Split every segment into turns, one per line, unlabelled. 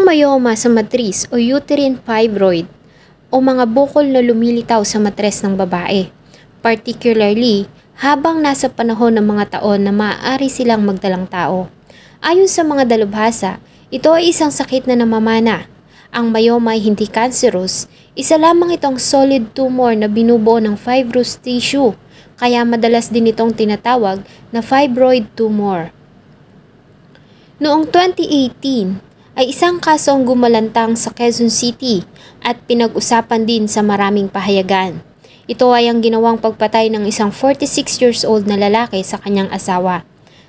myoma sa matris o uterine fibroid o mga bukol na lumilitaw sa matres ng babae, particularly habang nasa panahon ng mga taon na maaari silang magdalang tao. Ayon sa mga dalubhasa, ito ay isang sakit na namamana. Ang myoma ay hindi cancerous, isa lamang itong solid tumor na binubuo ng fibrous tissue, kaya madalas din itong tinatawag na fibroid tumor. Noong 2018, ay isang kaso ang gumalantang sa Quezon City at pinag-usapan din sa maraming pahayagan. Ito ay ang ginawang pagpatay ng isang 46 years old na lalaki sa kanyang asawa.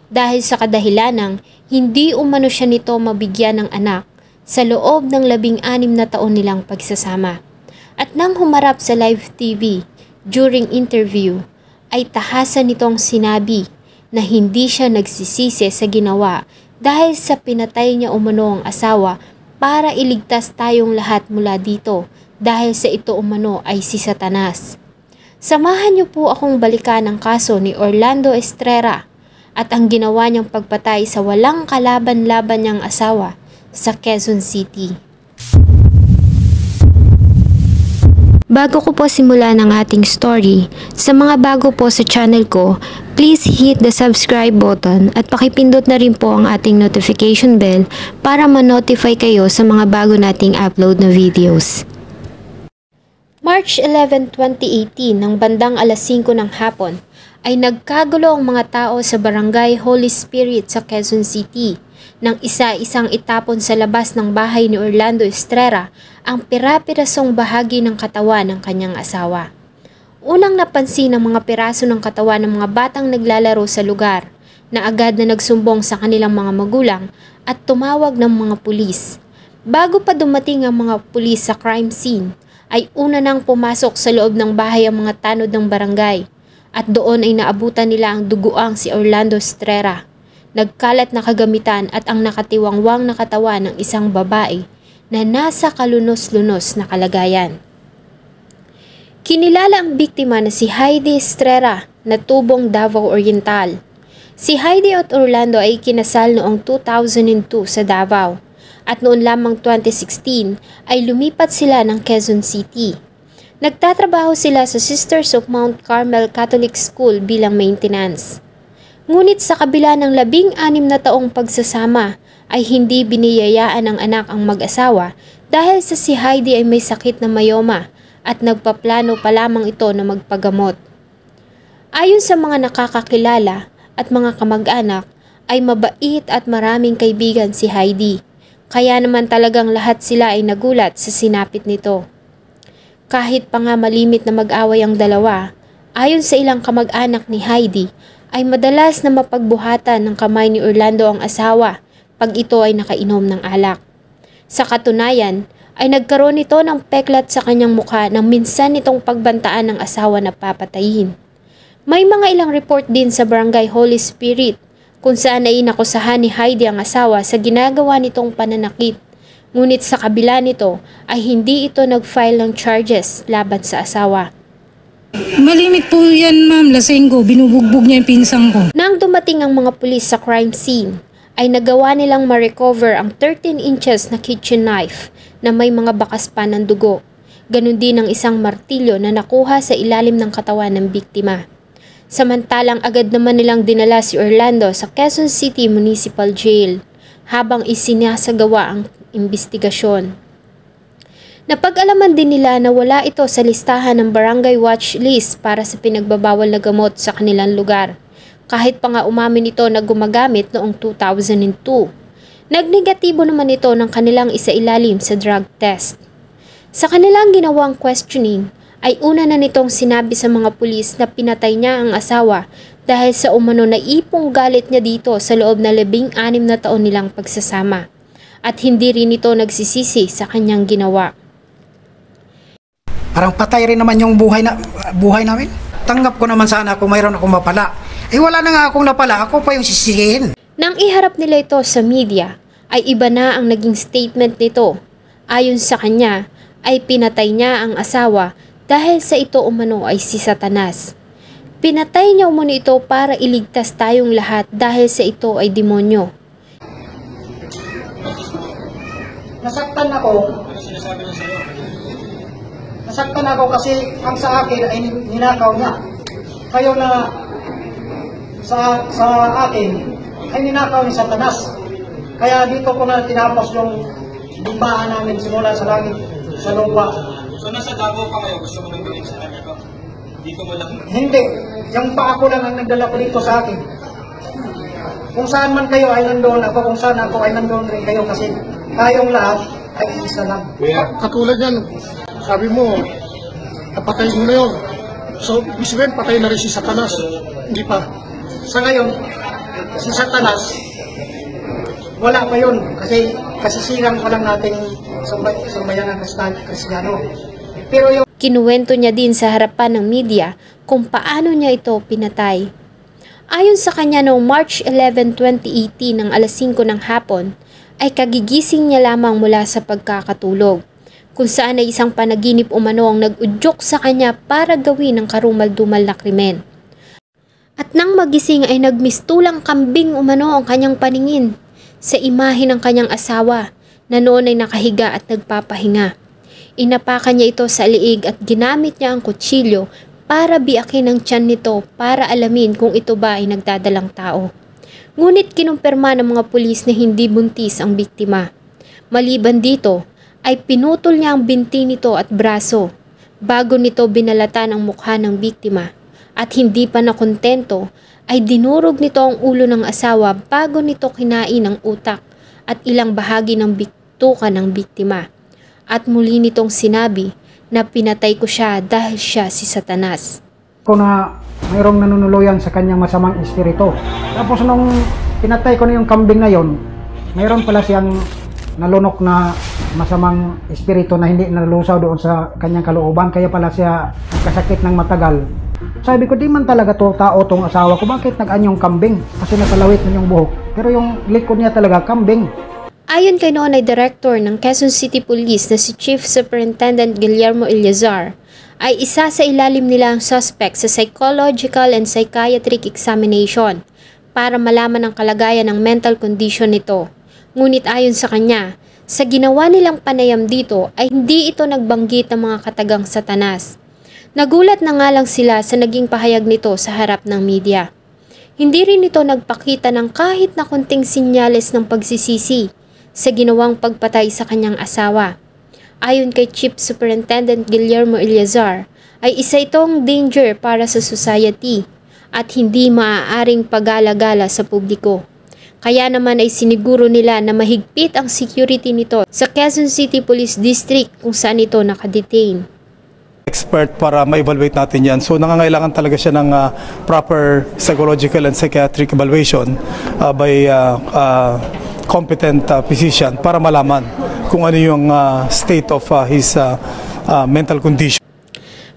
Dahil sa kadahilanang hindi umano siya nito mabigyan ng anak sa loob ng 16 na taon nilang pagsasama. At nang humarap sa live TV during interview, ay tahasan nitong sinabi na hindi siya nagsisisi sa ginawa dahil sa pinatay niya umano ang asawa para iligtas tayong lahat mula dito dahil sa ito umano ay si Satanas. Samahan niyo po akong balikan ang kaso ni Orlando Estrera at ang ginawa niyang pagpatay sa walang kalaban-laban niyang asawa sa Quezon City. Bago ko po simulan ang ating story, sa mga bago po sa channel ko, please hit the subscribe button at pakipindot na rin po ang ating notification bell para ma-notify kayo sa mga bago nating upload na videos. March 11, 2018, ng bandang alas 5 ng hapon, ay nagkagulo ang mga tao sa Barangay Holy Spirit sa Quezon City nang isa-isang itapon sa labas ng bahay ni Orlando Estrera ang pira-pirasong bahagi ng katawan ng kanyang asawa. Unang napansin ang mga piraso ng katawan ng mga batang naglalaro sa lugar na agad na nagsumbong sa kanilang mga magulang at tumawag ng mga pulis. Bago pa dumating ang mga pulis sa crime scene, ay una nang pumasok sa loob ng bahay ang mga tanod ng barangay at doon ay naabutan nila ang duguang si Orlando Estrera. Nagkalat na kagamitan at ang nakatiwangwang na katawan ng isang babae na nasa kalunos-lunos na kalagayan. Kinilala ang biktima na si Heidi Estrera na tubong Davao Oriental. Si Heidi at Orlando ay kinasal noong 2002 sa Davao at noon lamang 2016 ay lumipat sila ng Quezon City. Nagtatrabaho sila sa Sisters of Mount Carmel Catholic School bilang maintenance. Ngunit sa kabila ng 16 na taong pagsasama ay hindi biniyayaan ng anak ang mag-asawa dahil sa si Heidi ay may sakit na myoma at nagpaplano pa lamang ito na magpagamot. Ayon sa mga nakakakilala at mga kamag-anak ay mabait at maraming kaibigan si Heidi, kaya naman talagang lahat sila ay nagulat sa sinapit nito. Kahit pa nga malimit na mag-away ang dalawa, ayon sa ilang kamag-anak ni Heidi, ay madalas na mapagbuhatan ng kamay ni Orlando ang asawa pag ito ay nakainom ng alak. Sa katunayan, ay nagkaroon ito ng peklat sa kanyang mukha nang minsan itong pagbantaan ng asawa na papatayin. May mga ilang report din sa Barangay Holy Spirit kung saan ay inakusahan ni Heidi ang asawa sa ginagawa nitong pananakit. Ngunit sa kabila nito ay hindi ito nag-file ng charges laban sa asawa.
Malimit po yan, ma'am. Lasenggo. Binubugbog niya yung pinsang ko.
Nang dumating ang mga pulis sa crime scene, ay nagawa nilang ma-recover ang 13 inches na kitchen knife na may mga bakas pa ng dugo. Ganon din ang isang martilyo na nakuha sa ilalim ng katawan ng biktima. Samantalang agad naman nilang dinala si Orlando sa Quezon City Municipal Jail habang isinasagawa ang investigasyon. Napag-alaman din nila na wala ito sa listahan ng barangay watch list para sa pinagbabawal na gamot sa kanilang lugar, kahit pa nga umamin ito na gumagamit noong 2002. Nagnegatibo naman ito ng kanilang isailalim sa drug test. Sa kanilang ginawang questioning, ay una na nitong sinabi sa mga pulis na pinatay niya ang asawa dahil sa umano na ipong galit niya dito sa loob na 16 na taon nilang pagsasama. At hindi rin ito nagsisisi sa kanyang ginawa.
Parang patay rin naman yung buhay namin. Tanggap ko naman sana kung mayroon akong mapala. Wala na nga akong napala, ako pa yung sisihin.
Nang iharap nila ito sa media, ay iba na ang naging statement nito. Ayon sa kanya, ay pinatay niya ang asawa dahil sa ito umano ay si Satanas. Pinatay niya umano ito para iligtas tayong lahat dahil sa ito ay demonyo.
nasaktan ako. Nasaktan ako kasi ang sa akin ay ninakaw niya. Kayo na sa akin ay ninakaw ni Satanas. Kaya dito ko na tinapos yung limpahan namin simula sa langit, sa lupa.
So nasa Davao pa kayo, gusto mo nang galing sa kanya to? Dito mo lang?
Hindi. Yung paa ko lang ang nagdala ko dito sa akin. Kung saan man kayo ay nandoon ako, kung saan ako ay nandoon rin kayo kasi tayong lahat ay isa lang.
Katulad yan, sabi mo, napatay mo na yun. So, ibig sabihin, patay na rin si Satanas. Hindi pa.
Sa ngayon, si Satanas, wala pa yun. Kasi kasisilang pa lang natin sambayan ng Kristiyano. Pero yung
Kinuwento niya din sa harapan ng media kung paano niya ito pinatay. Ayon sa kanya noong March 11, 2018 ng alas 5 ng hapon, ay kagigising niya lamang mula sa pagkakatulog, kung saan ay isang panaginip umano ang nag-udyok sa kanya para gawin ang karumal-dumal na krimen. At nang magising ay nagmistulang kambing umano ang kanyang paningin sa imahe ng kanyang asawa na noon ay nakahiga at nagpapahinga. Inapakan niya ito sa liig at ginamit niya ang kutsilyo para biakin ang tiyan nito para alamin kung ito ba ay nagdadalang tao. Ngunit kinumpirma ng mga pulis na hindi buntis ang biktima. Maliban dito, ay pinutol niya ang binti nito at braso bago nito binalatan ang mukha ng biktima. At hindi pa nakontento, ay dinurog nito ang ulo ng asawa bago nito kinain ang utak at ilang bahagi ng bituka ng biktima. At muli nitong sinabi na pinatay ko siya dahil siya si Satanas.
ko na mayroong nanunuluyan sa kanyang masamang espiritu. Tapos nung pinatay ko na yung kambing na yon, mayroon pala siyang nalunok na masamang espiritu na hindi nalusaw doon sa kanyang kalooban. Kaya pala siya nagkasakit ng matagal. Sabi ko, di man talaga to tao tong asawa ko. Bakit nag-anyong kambing? Kasi nakalawit na yung buhok. Pero yung likod niya talaga kambing.
Ayon kay noon ay Director ng Quezon City Police na si Chief Superintendent Guillermo Eleazar, ay isa sa ilalim nila ang suspect sa psychological and psychiatric examination para malaman ang kalagayan ng mental condition nito. Ngunit ayon sa kanya, sa ginawa nilang panayam dito ay hindi ito nagbanggit ng mga katagang Satanas. Nagulat na nga lang sila sa naging pahayag nito sa harap ng media. Hindi rin ito nagpakita ng kahit na konting sinyales ng pagsisisi sa ginawang pagpatay sa kanyang asawa. Ayon kay Chief Superintendent Guillermo Eleazar, ay isa itong danger para sa society at hindi maaaring pagala-gala sa publiko. Kaya naman ay siniguro nila na mahigpit ang security nito sa Quezon City Police District kung saan ito nakadetain.
Expert para ma-evaluate natin yan. So nangangailangan talaga siya ng proper psychological and psychiatric evaluation by competent physician para malaman kung ano yung state of his mental condition.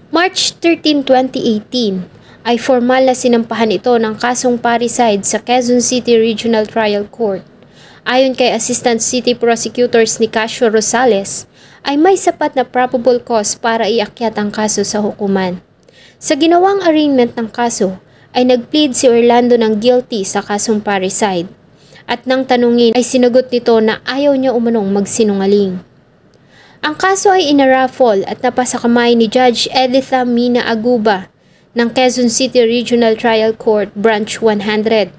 March 13, 2018 ay formal na sinampahan ito ng kasong parricide sa Quezon City Regional Trial Court. Ayon kay Assistant City Prosecutors Nicasio Rosales, ay may sapat na probable cause para iakyat ang kaso sa hukuman. Sa ginawang arraignment ng kaso, ay nagplead si Orlando ng guilty sa kasong parricide. At nang tanungin ay sinagot nito na ayaw niya umanong magsinungaling. Ang kaso ay inaraffle at napasa kamay ni Judge Editha Mina Aguba ng Quezon City Regional Trial Court Branch 100.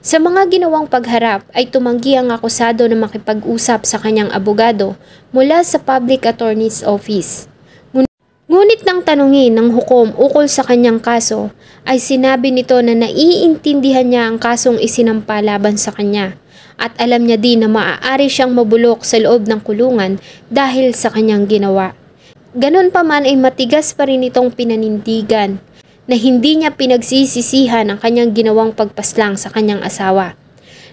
Sa mga ginawang pagharap ay tumanggi ang akusado na makipag-usap sa kanyang abogado mula sa Public Attorney's Office. Ngunit nang tanungin ng hukom ukol sa kanyang kaso, ay sinabi nito na naiintindihan niya ang kasong isinampa laban sa kanya at alam niya din na maaari siyang mabulok sa loob ng kulungan dahil sa kanyang ginawa. Ganon pa man ay matigas pa rin itong pinanindigan na hindi niya pinagsisisihan ang kanyang ginawang pagpaslang sa kanyang asawa.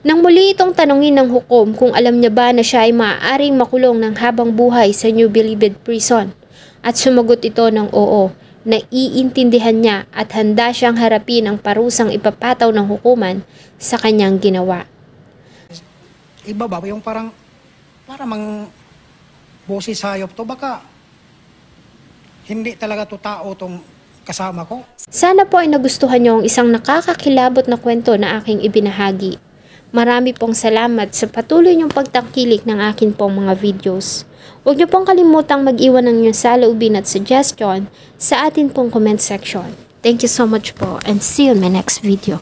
Nang muli itong tanungin ng hukom kung alam niya ba na siya ay maaaring makulong ng habang buhay sa New Bilibid Prison, at sumagot ito ng oo, na iintindihan niya at handa siyang harapin ang parusang ipapataw ng hukuman sa kanyang ginawa.
Iba ba yung parang mang boses hayop to, baka hindi talaga to tao tong kasama ko.
Sana po ay nagustuhan niyo ang isang nakakakilabot na kwento na aking ibinahagi. Marami pong salamat sa patuloy niyong pagtangkilik ng akin pong mga videos. Huwag niyo pong kalimutang mag-iwan ng inyong saloobin at suggestion sa atin pong comment section. Thank you so much po and see you in my next video.